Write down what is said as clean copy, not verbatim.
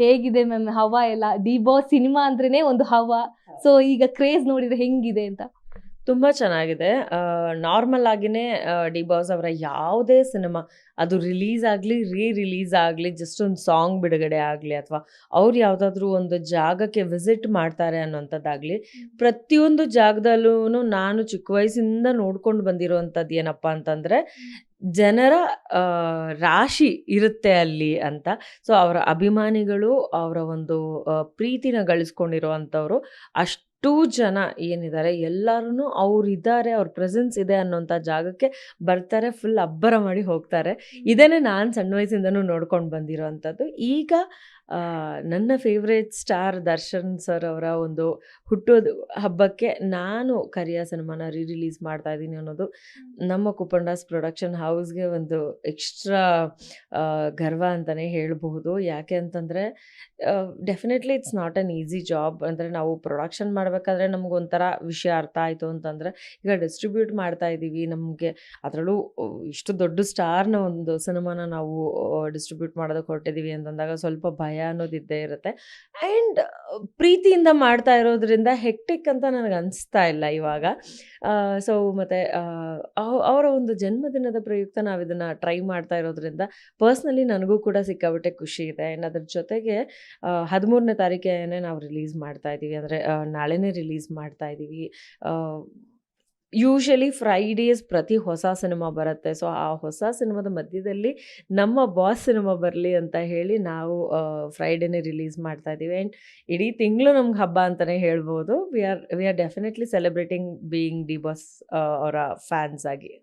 ಹೇಗಿದೆ ಮ್ಯಾಮ್ ಹವಾ ಎಲ್ಲ? ಡಿ ಬಾಸ್ ಸಿನಿಮಾ ಅಂದ್ರೇನೆ ಒಂದು ಹವಾ. ಸೊ ಈಗ ಕ್ರೇಜ್ ನೋಡಿದ್ರೆ ಹೆಂಗಿದೆ ಅಂತ? ತುಂಬ ಚೆನ್ನಾಗಿದೆ. ನಾರ್ಮಲ್ ಆಗಿನೇ ಡಿ ಬಾಸ್ ಅವರ ಯಾವುದೇ ಸಿನಿಮಾ ಅದು ರಿಲೀಸ್ ಆಗಲಿ, ರಿಲೀಸ್ ಆಗಲಿ, ಜಸ್ಟ್ ಒಂದು ಸಾಂಗ್ ಬಿಡುಗಡೆ ಆಗಲಿ ಅಥವಾ ಅವ್ರು ಯಾವುದಾದ್ರೂ ಒಂದು ಜಾಗಕ್ಕೆ ವಿಸಿಟ್ ಮಾಡ್ತಾರೆ ಅನ್ನೋಂಥದ್ದಾಗಲಿ, ಪ್ರತಿಯೊಂದು ಜಾಗದಲ್ಲೂ ನಾನು ಚಿಕ್ಕ ವಯಸ್ಸಿಂದ ನೋಡ್ಕೊಂಡು ಬಂದಿರೋವಂಥದ್ದು ಏನಪ್ಪ ಅಂತಂದರೆ, ಜನರ ರಾಶಿ ಇರುತ್ತೆ ಅಲ್ಲಿ ಅಂತ. ಸೊ ಅವರ ಅಭಿಮಾನಿಗಳು ಅವರ ಒಂದು ಪ್ರೀತಿನ ಗಳಿಸ್ಕೊಂಡಿರೋ ಅಷ್ಟು ಜನ ಏನಿದ್ದಾರೆ ಎಲ್ಲರೂ ಅವರಿದ್ದಾರೆ, ಅವ್ರ ಪ್ರೆಸೆನ್ಸ್ ಇದೆ ಅನ್ನೋಂಥ ಜಾಗಕ್ಕೆ ಬರ್ತಾರೆ, ಫುಲ್ ಅಬ್ಬರ ಮಾಡಿ ಹೋಗ್ತಾರೆ. ಇದನ್ನೇ ನಾನು ಸಣ್ಣ ವಯಸ್ಸಿಂದನೂ ನೋಡ್ಕೊಂಡು ಬಂದಿರೋ ಅಂಥದ್ದು. ಈಗ ನನ್ನ ಫೇವ್ರೇಟ್ ಸ್ಟಾರ್ ದರ್ಶನ್ ಸರ್ ಅವರ ಒಂದು ಹುಟ್ಟೋದು ಹಬ್ಬಕ್ಕೆ ನಾನು ಕರಿಯ ಸಿನಿಮಾನ ರಿಲೀಸ್ ಮಾಡ್ತಾ ಇದ್ದೀನಿ ಅನ್ನೋದು ನಮ್ಮ ಕುಪ್ಪಂಡಾಸ್ ಪ್ರೊಡಕ್ಷನ್ ಹೌಸ್ಗೆ ಒಂದು ಎಕ್ಸ್ಟ್ರಾ ಗರ್ವ ಅಂತಲೇ ಹೇಳಬಹುದು. ಯಾಕೆ ಅಂತಂದರೆ definitely it's not on easy job. ಅಂದರೆ ನಾವು ಪ್ರೊಡಕ್ಷನ್ ಮಾಡಬೇಕಾದ್ರೆ ನಮಗೊಂಥರ ವಿಷಯ ಅರ್ಥ ಆಯಿತು ಅಂತಂದರೆ, ಈಗ ಡಿಸ್ಟ್ರಿಬ್ಯೂಟ್ ಮಾಡ್ತಾ ಇದ್ದೀವಿ, ನಮಗೆ ಅದರಲ್ಲೂ ಇಷ್ಟು ದೊಡ್ಡ ಸ್ಟಾರ್ನ ಒಂದು ಸಿನಿಮಾನ ನಾವು ಡಿಸ್ಟ್ರಿಬ್ಯೂಟ್ ಮಾಡೋದಕ್ಕೆ ಹೊರಟಿದ್ದೀವಿ ಅಂತಂದಾಗ ಸ್ವಲ್ಪ ಭಯ ಅನ್ನೋದಿದ್ದೇ ಇರುತ್ತೆ. ಆ್ಯಂಡ್ ಪ್ರೀತಿಯಿಂದ ಮಾಡ್ತಾ ಇರೋದ್ರಿಂದ ಹೆಕ್ಟಿಕ್ ಅಂತ ನನಗೆ ಅನಿಸ್ತಾ ಇಲ್ಲ ಇವಾಗ. ಸೊ ಮತ್ತು ಅವರ ಒಂದು ಜನ್ಮದಿನದ ಪ್ರಯುಕ್ತ ನಾವು ಇದನ್ನು ಟ್ರೈ ಮಾಡ್ತಾ ಇರೋದ್ರಿಂದ ಪರ್ಸ್ನಲಿ ನನಗೂ ಕೂಡ ಸಿಕ್ಕಾಬಿಟ್ಟೆ ಖುಷಿ ಇದೆ. ಆ್ಯಂಡ್ ಅದ್ರ ಜೊತೆಗೆ 13ನೇ ತಾರೀಕೇನೆ ನಾವು ರಿಲೀಸ್ ಮಾಡ್ತಾ ಇದ್ದೀವಿ, ಅಂದರೆ ನಾಳೆನೇ ರಿಲೀಸ್ ಮಾಡ್ತಾ ಇದ್ದೀವಿ. ಯೂಶಲಿ ಫ್ರೈಡೇಸ್ ಪ್ರತಿ ಹೊಸ ಸಿನಿಮಾ ಬರುತ್ತೆ. ಸೊ ಆ ಹೊಸ ಸಿನಿಮಾದ ಮಧ್ಯದಲ್ಲಿ ನಮ್ಮ ಬಾಸ್ ಸಿನಿಮಾ ಬರಲಿ ಅಂತ ಹೇಳಿ ನಾವು ಫ್ರೈಡೇನೇ ರಿಲೀಸ್ ಮಾಡ್ತಾ ಇದ್ದೀವಿ. ಆ್ಯಂಡ್ ಇಡೀ ತಿಂಗಳು ನಮ್ಗೆ ಹಬ್ಬ ಅಂತಲೇ ಹೇಳ್ಬೋದು. We are definitely celebrating being D boss ಅವರ ಫ್ಯಾನ್ಸ್ ಆಗಿ.